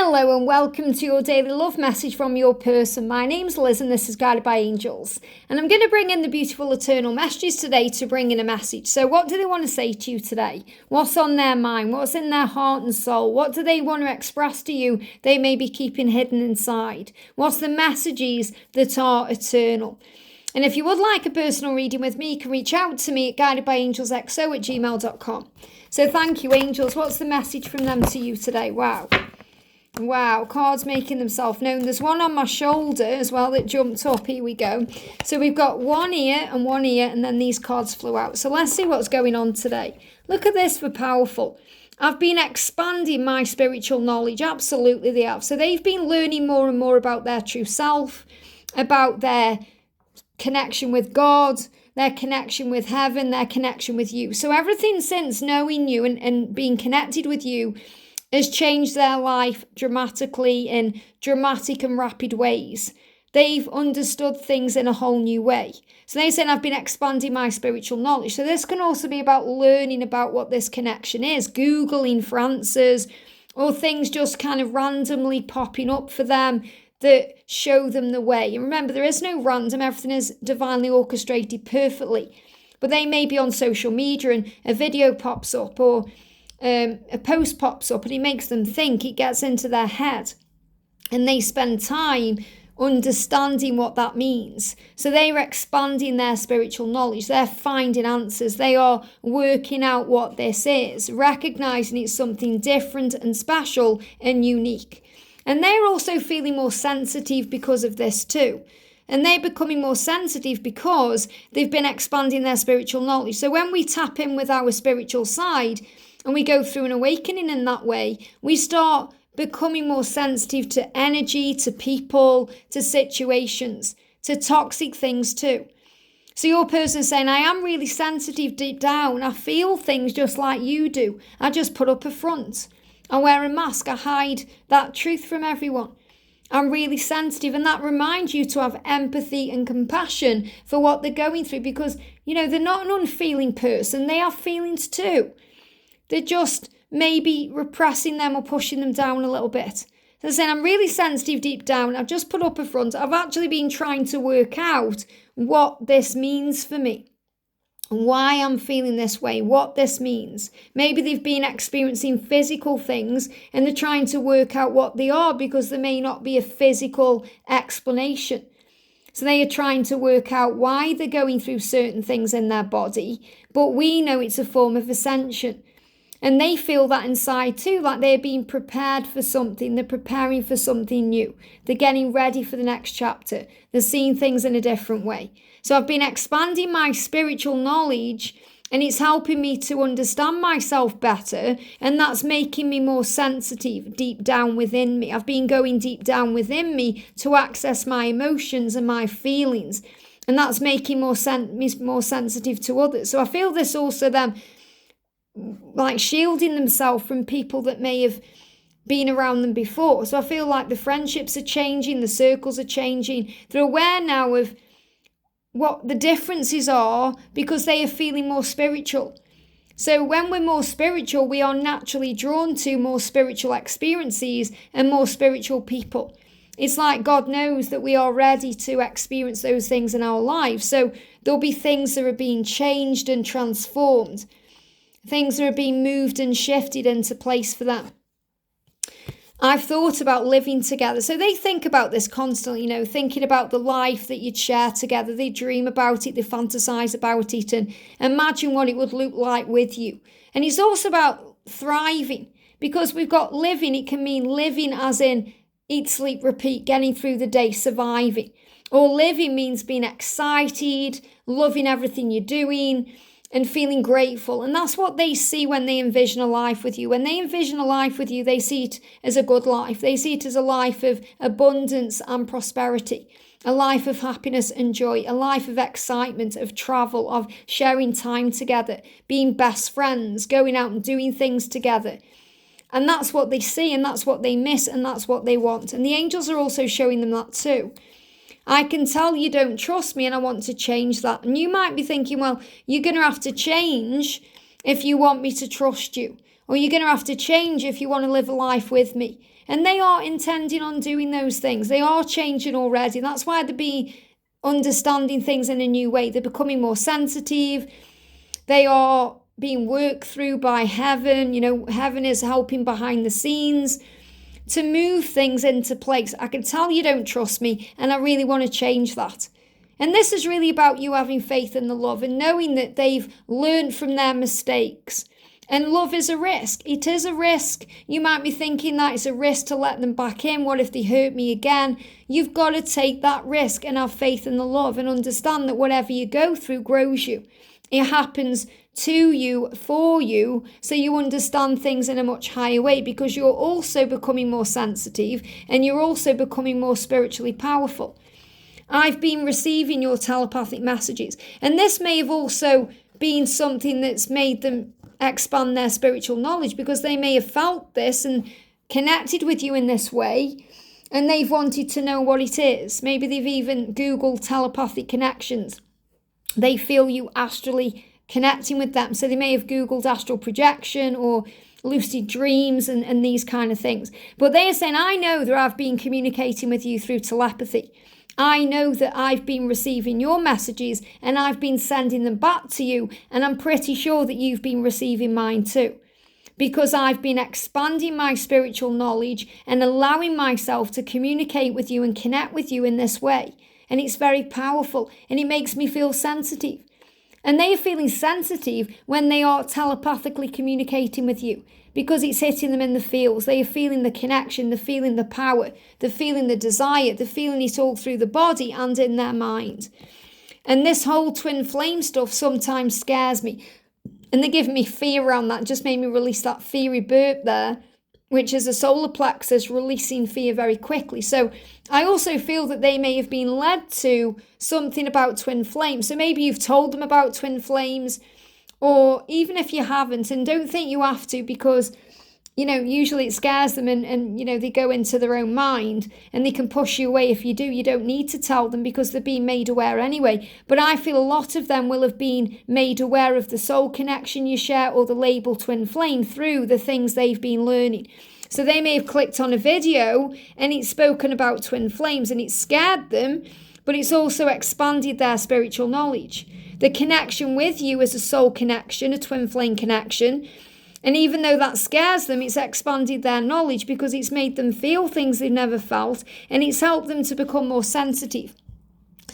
Hello and welcome to your daily love message from your person. My name's Liz and this is Guided by Angels. And I'm going to bring in the beautiful eternal messages today to bring in a message. So what do they want to say to you today? What's on their mind? What's in their heart and soul? What do they want to express to you they may be keeping hidden inside? What's the messages that are eternal? And if you would like a personal reading with me, you can reach out to me at guidedbyangelsxo@gmail.com. So thank you, angels. What's the message from them to you today? Wow, cards making themselves known. There's one on my shoulder as well that jumped up. Here we go. So we've got one here, and then these cards flew out. So let's see what's going on today. Look at this for powerful. I've been expanding my spiritual knowledge. Absolutely they have. So they've been learning more and more about their true self, about their connection with God, their connection with heaven, their connection with you. So everything since knowing you and being connected with you has changed their life dramatically in dramatic and rapid ways. They've understood things in a whole new way. So they said, I've been expanding my spiritual knowledge. So this can also be about learning about what this connection is, Googling for answers, or things just kind of randomly popping up for them that show them the way. And remember, there is no random, everything is divinely orchestrated perfectly. But they may be on social media and a video pops up or a post pops up and it makes them think, it gets into their head, and they spend time understanding what that means. So they're expanding their spiritual knowledge, they're finding answers, they are working out what this is, recognizing it's something different and special and unique. And they're also feeling more sensitive because of this too. And they're becoming more sensitive because they've been expanding their spiritual knowledge. So when we tap in with our spiritual side and we go through an awakening in that way, we start becoming more sensitive to energy, to people, to situations, to toxic things too. So your person is saying, I am really sensitive deep down. I feel things just like you do. I just put up a front. I wear a mask. I hide that truth from everyone. I'm really sensitive. And that reminds you to have empathy and compassion for what they're going through, because, they're not an unfeeling person. They have feelings too. They're just maybe repressing them or pushing them down a little bit. So they're saying, I'm really sensitive deep down. I've just put up a front. I've actually been trying to work out what this means for me. Why I'm feeling this way, what this means. Maybe they've been experiencing physical things and they're trying to work out what they are because there may not be a physical explanation. So they are trying to work out why they're going through certain things in their body, but we know it's a form of ascension. And they feel that inside too, like they're being prepared for something. They're preparing for something new. They're getting ready for the next chapter. They're seeing things in a different way. So I've been expanding my spiritual knowledge and it's helping me to understand myself better. And that's making me more sensitive deep down within me. I've been going deep down within me to access my emotions and my feelings. And that's making me more sensitive to others. So I feel this also them like shielding themselves from people that may have been around them before. So I feel like the friendships are changing, the circles are changing. They're aware now of what the differences are because they are feeling more spiritual. So when we're more spiritual, we are naturally drawn to more spiritual experiences and more spiritual people. It's like God knows that we are ready to experience those things in our lives. So there'll be things that are being changed and transformed. Things that are being moved and shifted into place for them. I've thought about living together. So they think about this constantly, thinking about the life that you'd share together. They dream about it, they fantasize about it and imagine what it would look like with you. And it's also about thriving, because we've got living. It can mean living as in eat, sleep, repeat, getting through the day, surviving. Or living means being excited, loving everything you're doing, and feeling grateful. And that's what they see when they envision a life with you. When they envision a life with you, they see it as a good life. They see it as a life of abundance and prosperity, a life of happiness and joy, a life of excitement, of travel, of sharing time together, being best friends, going out and doing things together. And that's what they see, and that's what they miss, and that's what they want. And the angels are also showing them that too. I can tell you don't trust me and I want to change that. And you might be thinking, well, you're going to have to change if you want me to trust you. or you're going to have to change if you want to live a life with me. And they are intending on doing those things. They are changing already. That's why they're understanding things in a new way. They're becoming more sensitive. They are being worked through by heaven. Heaven is helping behind the scenes to move things into place. I can tell you don't trust me, and I really want to change that. And this is really about you having faith in the love and knowing that they've learned from their mistakes. And love is a risk. It is a risk. You might be thinking that it's a risk to let them back in. What if they hurt me again? You've got to take that risk and have faith in the love and understand that whatever you go through grows you. It happens to you, for you, so you understand things in a much higher way because you're also becoming more sensitive and you're also becoming more spiritually powerful. I've been receiving your telepathic messages, and this may have also been something that's made them expand their spiritual knowledge because they may have felt this and connected with you in this way, and they've wanted to know what it is. Maybe they've even Googled telepathic connections. They feel you astrally connecting with them, so they may have Googled astral projection or lucid dreams and these kind of things. But they are saying, I know that I've been communicating with you through telepathy. I know that I've been receiving your messages and I've been sending them back to you, and I'm pretty sure that you've been receiving mine too, because I've been expanding my spiritual knowledge and allowing myself to communicate with you and connect with you in this way. And it's very powerful and it makes me feel sensitive. And they are feeling sensitive when they are telepathically communicating with you because it's hitting them in the feels. They are feeling the connection, they're feeling the power, they're feeling the desire, they're feeling it all through the body and in their mind. And this whole twin flame stuff sometimes scares me. And they give me fear around that. It just made me release that fiery burp there, which is a solar plexus releasing fear very quickly. So I also feel that they may have been led to something about twin flames. So maybe you've told them about twin flames, or even if you haven't, and don't think you have to, because, usually it scares them and they go into their own mind and they can push you away if you do. You don't need to tell them because they're being made aware anyway. But I feel a lot of them will have been made aware of the soul connection you share or the label twin flame through the things they've been learning. So they may have clicked on a video and it's spoken about twin flames and it scared them, but it's also expanded their spiritual knowledge. The connection with you is a soul connection, a twin flame connection. And even though that scares them, it's expanded their knowledge because it's made them feel things they've never felt, and it's helped them to become more sensitive.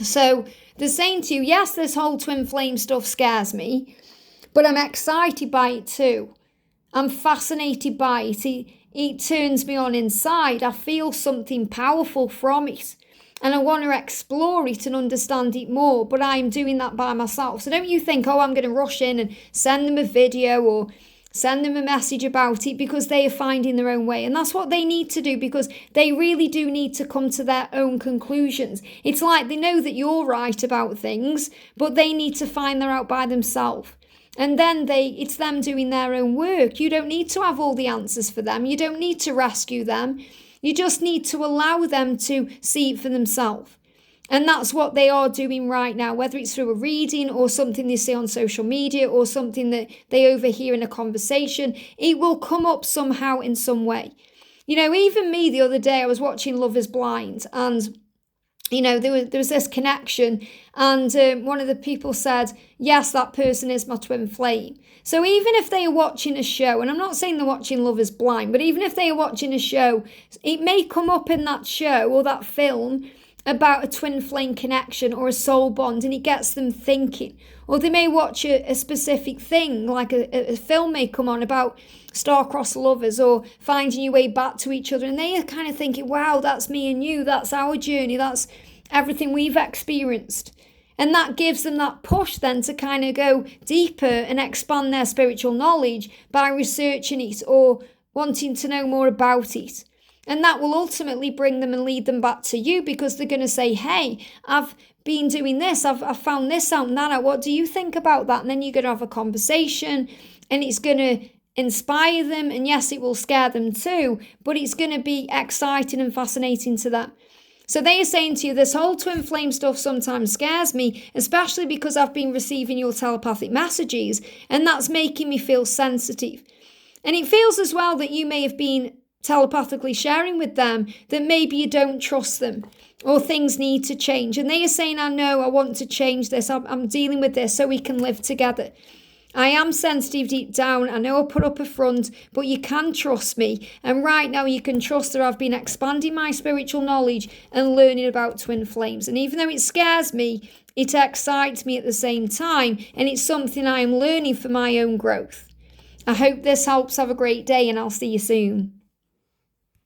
So they're saying to you, yes, this whole twin flame stuff scares me, but I'm excited by it too. I'm fascinated by it. It turns me on inside. I feel something powerful from it. And I want to explore it and understand it more, but I'm doing that by myself. So don't you think, I'm going to rush in and send them a video or send them a message about it, because they are finding their own way. And that's what they need to do, because they really do need to come to their own conclusions. It's like they know that you're right about things, but they need to find that out by themselves. And then it's them doing their own work. You don't need to have all the answers for them. You don't need to rescue them. You just need to allow them to see it for themselves. And that's what they are doing right now, whether it's through a reading or something they see on social media or something that they overhear in a conversation. It will come up somehow in some way. Even me the other day, I was watching Love is Blind, and there was this connection, and one of the people said, yes, that person is my twin flame. So even if they are watching a show, and I'm not saying they're watching Love is Blind, but even if they are watching a show, it may come up in that show or that film about a twin flame connection or a soul bond, and it gets them thinking. Or they may watch a specific thing, like a film may come on about star-crossed lovers or finding your way back to each other, and they are kind of thinking, wow, that's me and you, that's our journey, that's everything we've experienced. And that gives them that push then to kind of go deeper and expand their spiritual knowledge by researching it or wanting to know more about it. And that will ultimately bring them and lead them back to you, because they're going to say, hey, I've been doing this, I've found this out and that out. What do you think about that? And then you're going to have a conversation, and it's going to inspire them. And yes, it will scare them too, but it's going to be exciting and fascinating to them. So they are saying to you, this whole twin flame stuff sometimes scares me, especially because I've been receiving your telepathic messages, and that's making me feel sensitive. And it feels as well that you may have been telepathically sharing with them that maybe you don't trust them or things need to change. And they are saying, I know, I want to change this. I'm dealing with this so we can live together. I am sensitive deep down. I know I put up a front, but you can trust me. And right now you can trust that I've been expanding my spiritual knowledge and learning about twin flames. And even though it scares me, it excites me at the same time. And it's something I am learning for my own growth. I hope this helps. Have a great day and I'll see you soon.